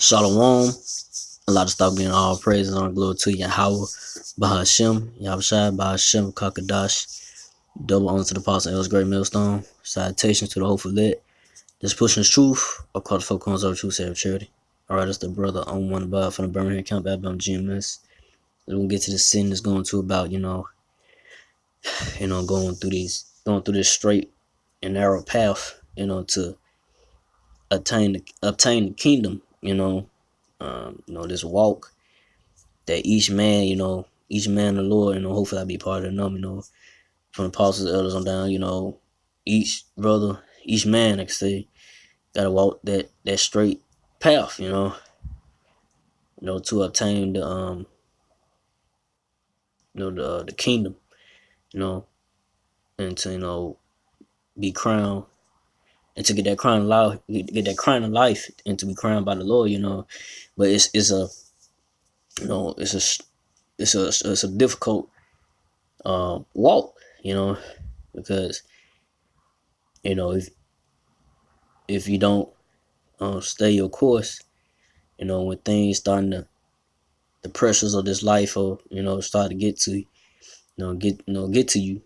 Shalom. A lot of stuff being all praises on glory to Yahweh, Bahashem, Yahushai, Bahashem, Kakadash. Double honor to the apostle El's great millstone. Salutations to the hopeful lit. Just pushing the truth. Of course, folk comes over truth, save charity. Alright, that's the brother on one above from the Birmingham Camp Alabama GMS. We're gonna get to the sin that's going to about, going through this straight and narrow path, to obtain the kingdom, this walk that each man of the Lord, hopefully I be part of them, from the apostles, elders on down, each brother, each man, like I say, gotta walk that straight path, to obtain the kingdom, and to, be crowned, and to get that crown of life, and to be crowned by the Lord, but it's a difficult walk, because if you don't stay your course, when things starting the pressures of this life, or start to get to get to you,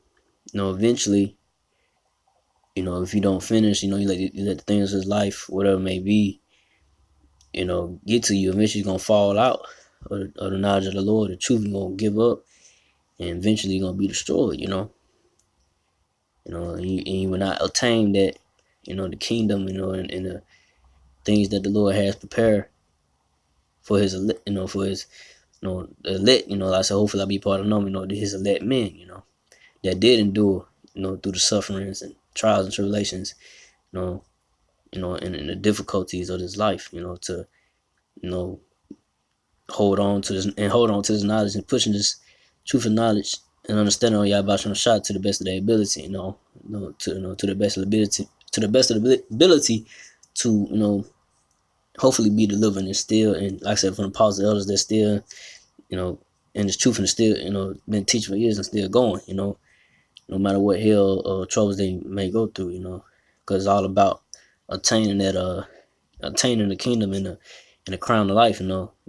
eventually, if you don't finish, you let the things of this life, whatever it may be, get to you, eventually you're gonna fall out of the knowledge of the Lord. The truth is gonna give up, and eventually you're gonna be destroyed, and you will not attain that, the kingdom, and the things that the Lord has prepared for his, for his, elect, like I said, hopefully I'll be part of them, his elect men, that did endure, through the sufferings and trials and tribulations, and the difficulties of this life, to, hold on to this knowledge, and pushing this truth and knowledge and understanding on Yahweh Shah to the best of their ability, to the best of the ability to, hopefully be delivered, and still, and like I said, from the apostles, elders that still, in this truth, and still, been teaching for years and still going, no matter what hell or troubles they may go through, because it's all about attaining the kingdom and the crown of life,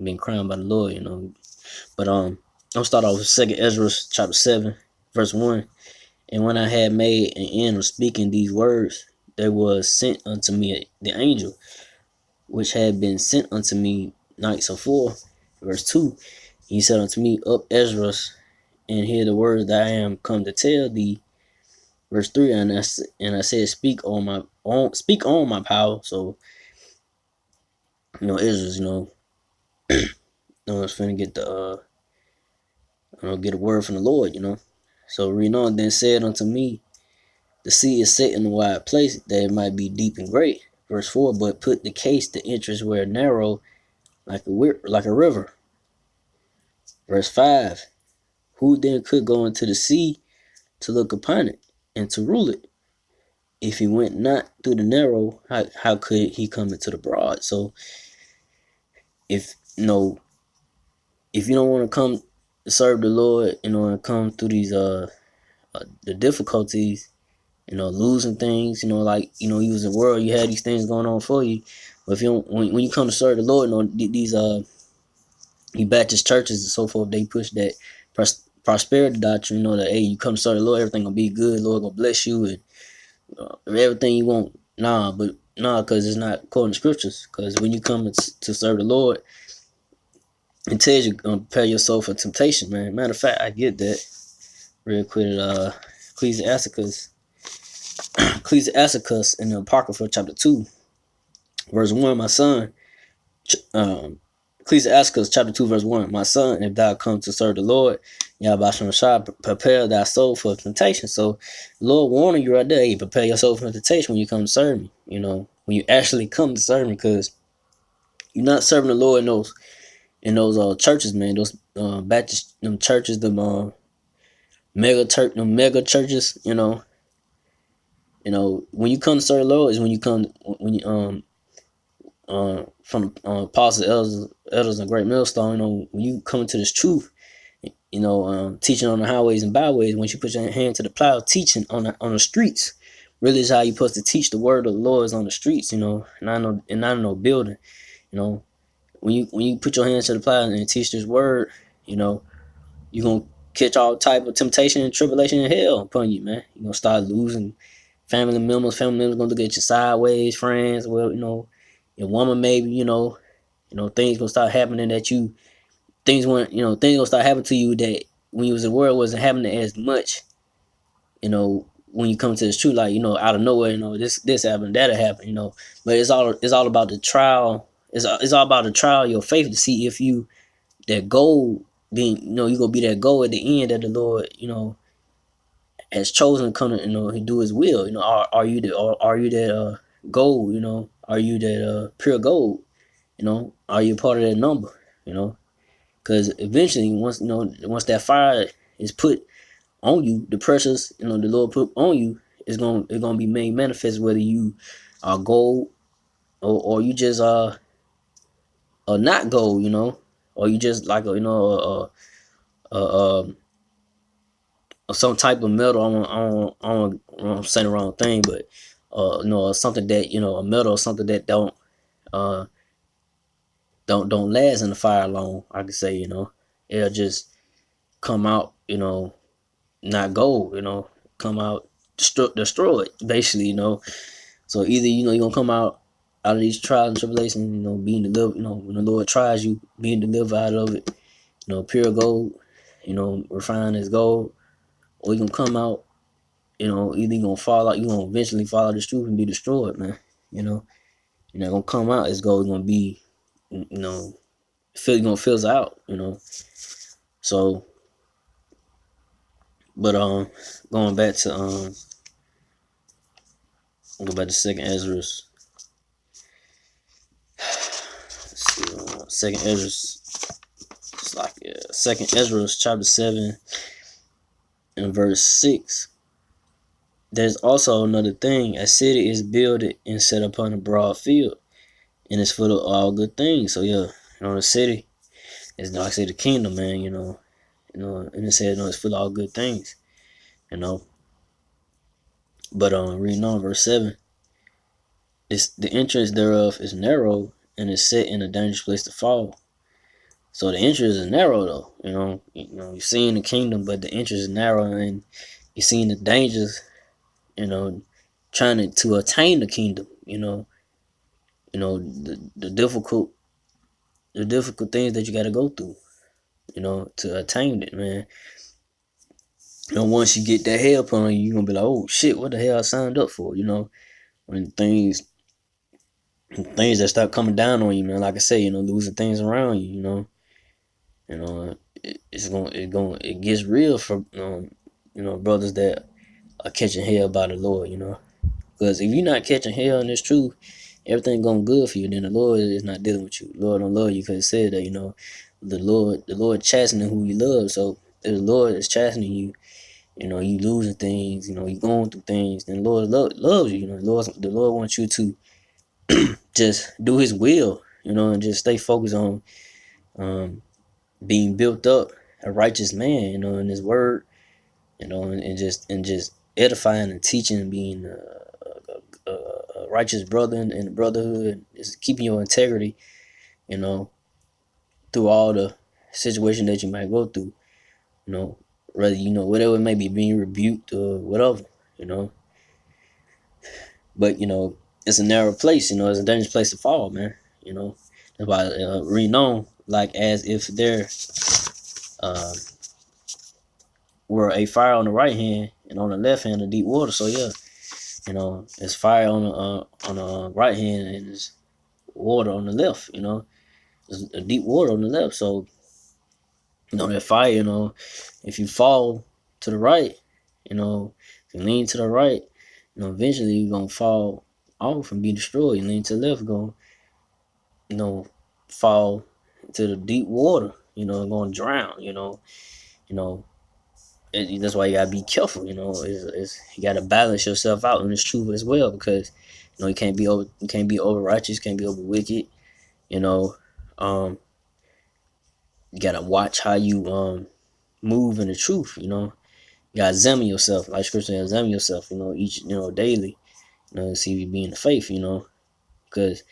being crowned by the Lord, But I'm gonna start off with 2nd Ezra chapter 7, verse 1. And when I had made an end of speaking these words, there was sent unto me the angel, which had been sent unto me nights afore. Verse 2. He said unto me, Up, Ezra, and hear the words that I am come to tell thee. Verse 3. And I said, Speak on my power. So, Ezra, it's finna get get a word from the Lord, So read on. Then said unto me, The sea is set in a wide place, that it might be deep and great. Verse 4. But put the case, the entrance where narrow, like a river. Verse 5. Who then could go into the sea to look upon it, and to rule it? If he went not through the narrow, how could he come into the broad? So if you don't want to come to serve the Lord, and come through these the difficulties, losing things, like you was in the world, you had these things going on for you. But if you don't, when you come to serve the Lord, these Baptist churches and so forth, they push that prosperity doctrine, that hey, you come to serve the Lord, everything gonna be good, Lord gonna bless you, and everything you want. Because it's not according to scriptures. Because when you come to serve the Lord, it tells you prepare yourself for temptation, man. Matter of fact, I get that real quick. Ecclesiasticus in the Apocrypha chapter 2, verse 1. My son, Ecclesiasticus chapter 2, verse 1. My son, if thou come to serve the Lord, Yahweh Shah, prepare thy soul for temptation. So, the Lord warning you right there, hey, prepare your soul for temptation when you come to serve me. When you actually come to serve me, because you're not serving the Lord in those churches, man. Those Baptist churches, the mega churches. When you come to serve the Lord is when you from apostles, elders, and great millstone. When you come into this truth, teaching on the highways and byways. Once you put your hand to the plow, teaching on the streets, really is how you're supposed to teach the word of the Lord is on the streets. Not in no building. when you put your hands to the plow and teach this word, you know, you're gonna catch all type of temptation and tribulation and hell upon you, man. You're gonna start losing family members gonna look at you sideways, friends, well, your woman maybe, things gonna start happening that you things weren't, things gonna start happening to you that when you was in the world wasn't happening as much, when you come to this truth, like, out of nowhere, this happened, that'll happen, But it's all about the trial. It's all about the trial of your faith to see if you that goal being, you gonna be that goal at the end that the Lord, has chosen to come to, he do his will. Are you that gold, are you that pure gold, are you part of that number, because eventually once that fire is put on you, the pressures, the Lord put on you, it's gonna be made manifest whether you are gold or you just are not gold, or you just like some type of metal. I'm saying the wrong thing, but something that a metal or something that uh don't last in the fire long. I could say it'll just come out not gold, come out destroyed basically, So either you're gonna come out of these trials and tribulations, being delivered, when the Lord tries you, being delivered out of it, pure gold, refined as gold, or you gonna come out, either you're gonna fall out, you're gonna eventually fall out of the truth and be destroyed, man. You're not gonna come out as gold, you're gonna be, you're gonna fills out, So, but going back to go back to Second Ezra. Second Ezra, it's like Second Ezra chapter 7 and verse 6. There's also another thing: a city is builded and set upon a broad field, and it's full of all good things. So yeah, the city is like I say the kingdom, man. And it said it's full of all good things. But reading on verse 7, the entrance thereof is narrow and is set in a dangerous place to fall. So the entrance is narrow though, you're seeing the kingdom, but the entrance is narrow, and you're seeing the dangers, trying to attain the kingdom, the difficult things that you got to go through, to attain it, man. Once you get that hell put on you, you're gonna be like, oh shit, what the hell I signed up for, when things that start coming down on you, man. Like I say, losing things around you, it gets real for brothers that are catching hell by the Lord, because if you're not catching hell in this truth, everything going good for you, then the Lord is not dealing with you. The Lord don't love you, because it said that the Lord chastening who you love. So if the Lord is chastening you, you losing things, you going through things, then the Lord loves you. The Lord wants you to just do His will, and just stay focused on being built up, a righteous man, in His word, and just edifying and teaching, and being a righteous brother in the brotherhood, is keeping your integrity, through all the situation that you might go through, whether whatever it may be, being rebuked or whatever, but it's a narrow place, it's a dangerous place to fall, man. That's why reading on, like as if there were a fire on the right hand and on the left hand a deep water. So yeah, it's fire on the right hand and there's water on the left. There's a deep water on the left. So that fire, if you fall to the right, if you lean to the right, eventually you're gonna fall off and be destroyed. You lean to the left, gonna fall to the deep water, gonna drown, and that's why you gotta be careful, you gotta balance yourself out in this truth as well, because you can't be over righteous, can't be over wicked, you gotta watch how you move in the truth, you gotta examine yourself, like Scripture says, examine yourself, each daily, see if you be in the faith, because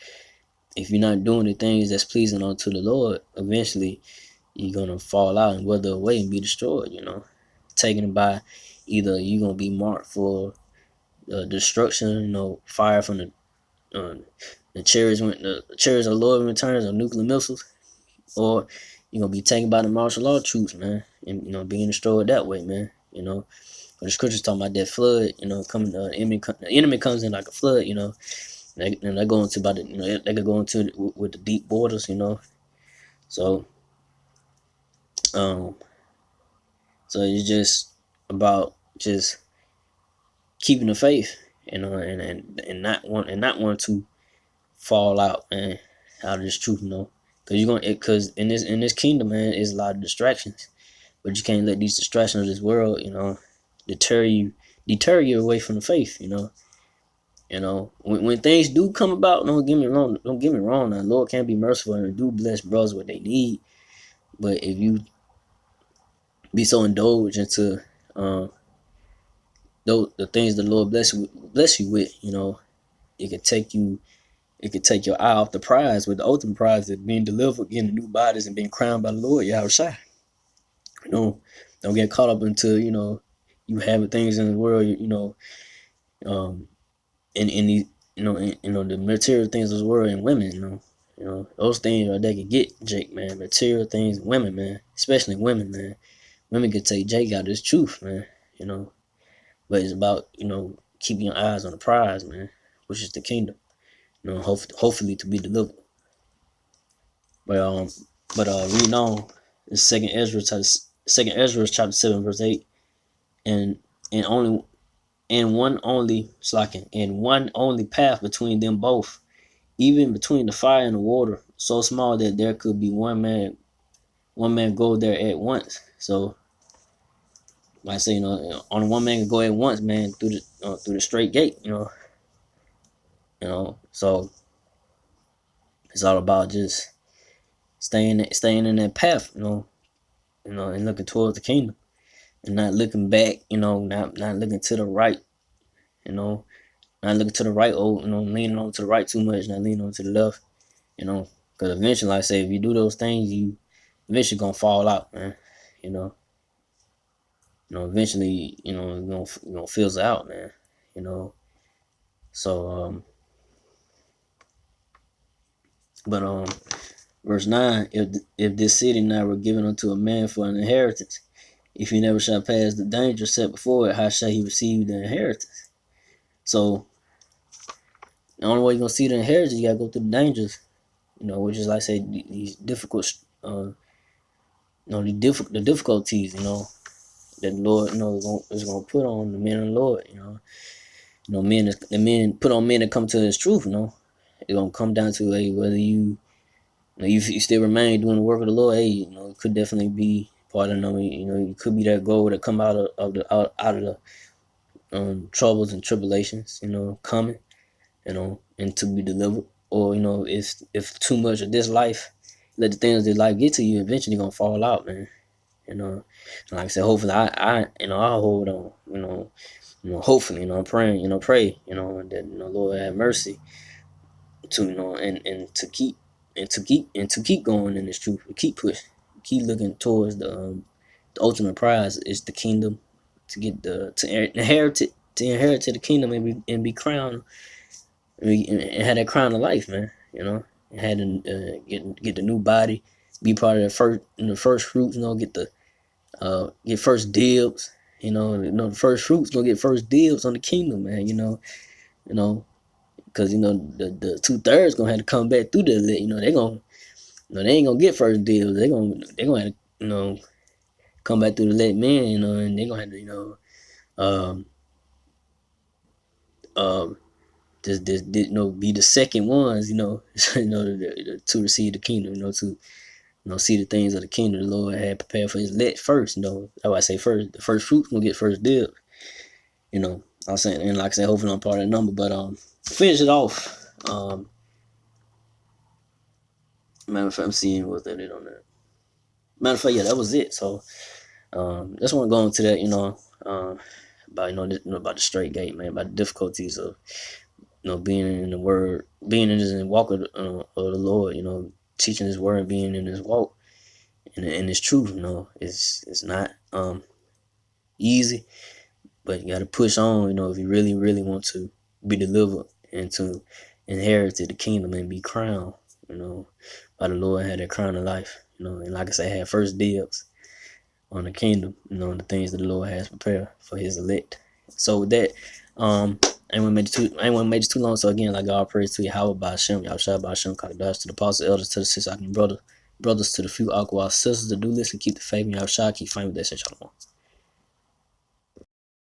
if you're not doing the things that's pleasing unto the Lord, eventually you're gonna fall out and wither away and be destroyed. Taken by either you're gonna be marked for destruction, fire from the chariots when the chariots of the Lord returns, or nuclear missiles, or you're gonna be taken by the martial law troops, man, and being destroyed that way, man. The scriptures talking about that flood, coming. The enemy comes in like a flood, and they go into about it, they could go into it with the deep waters, So, um, so it's just about just keeping the faith, and not want to fall out, man, out of this truth, because in this kingdom, man, is a lot of distractions, but you can't let these distractions of this world, deter you away from the faith, when things do come about, don't get me wrong. Now, Lord can be merciful and do bless brothers what they need, but if you be so indulged into the things the Lord bless you with, it could take you. It could take your eye off the prize, with the ultimate prize of being delivered, getting new bodies, and being crowned by the Lord. Yahushua. Don't get caught up into you having things in the world. In the the material things of this world, and women. Those things they can get Jake, man. Material things, women, man. Especially women, man. Women can take Jake out of this truth, man. But it's about keeping your eyes on the prize, man, which is the kingdom. Hopefully to be delivered. But reading on, the second Ezra chapter 7 verse 8, and one only path between them both, even between the fire and the water, so small that there could be one man go there at once. So, like I say, only one man can go at once, man, through the straight gate. So it's all about just staying in that path, and looking towards the kingdom, and not looking back, not looking to the right, not looking to the right, leaning on to the right too much, not leaning on to the left, because eventually, like I say, if you do those things, you eventually gonna fall out, man, eventually, you're gonna fizzle out, man, so, but, verse 9, if this city now were given unto a man for an inheritance, if he never shall pass the danger set before it, how shall he receive the inheritance? So, the only way you're going to see the inheritance, you got to go through the dangers, which is, like I say, these difficult, the difficulties, that the Lord, is going to put on the men of the Lord, the men put on men that come to His truth, it's going to come down to whether you still remain doing the work of the Lord. It could definitely be part of it could be that goal that come out of the troubles and tribulations, coming, and to be delivered. Or, if too much of this life, let the things of this life get to you, eventually you're gonna fall out, man. And like I said, hopefully I'll hold on, hopefully, I'm praying, pray, that Lord have mercy to, and to keep going in this truth, keep pushing, keep looking towards the ultimate prize is the kingdom, to get to inherit the kingdom, and be crowned, and have that crown of life, man. And had to get the new body, be part of the first fruits. Get first dibs. The first fruits gonna get first dibs on the kingdom, man. Because the 2/3 gonna have to come back through the elect. They ain't gonna get first dibs. They gonna have to come back through the elect men. And they gonna have to just be the second ones. To receive the kingdom. To see the things of the kingdom the Lord had prepared for His elect first. That's why I say first. The first fruits gonna get first dibs. I was saying, and like I said, hopefully I'm part of that number. But finish it off. Matter of fact, I'm seeing what's that on that. Matter of fact, yeah, that was it. So, just want to go into that, about about the straight gate, man, about the difficulties of being in the word, being in his walk of the Lord, teaching his word, being in his walk and his truth, it's not easy, but you got to push on, if you really, really want to be delivered and to inherit the kingdom and be crowned, by the Lord, had that crown of life, and like I say, had first dibs on the kingdom, and the things that the Lord has prepared for his elect. So with that, I ain't want to make it too long. So again, like God praise to Yahweh by Hashem, Yahweh by Hashem, Kakadash, to the apostles, elders, to the sisters, brothers, to the few Aqua sisters that do listen, keep the faith, Yahweh keep fighting with that, Shalom.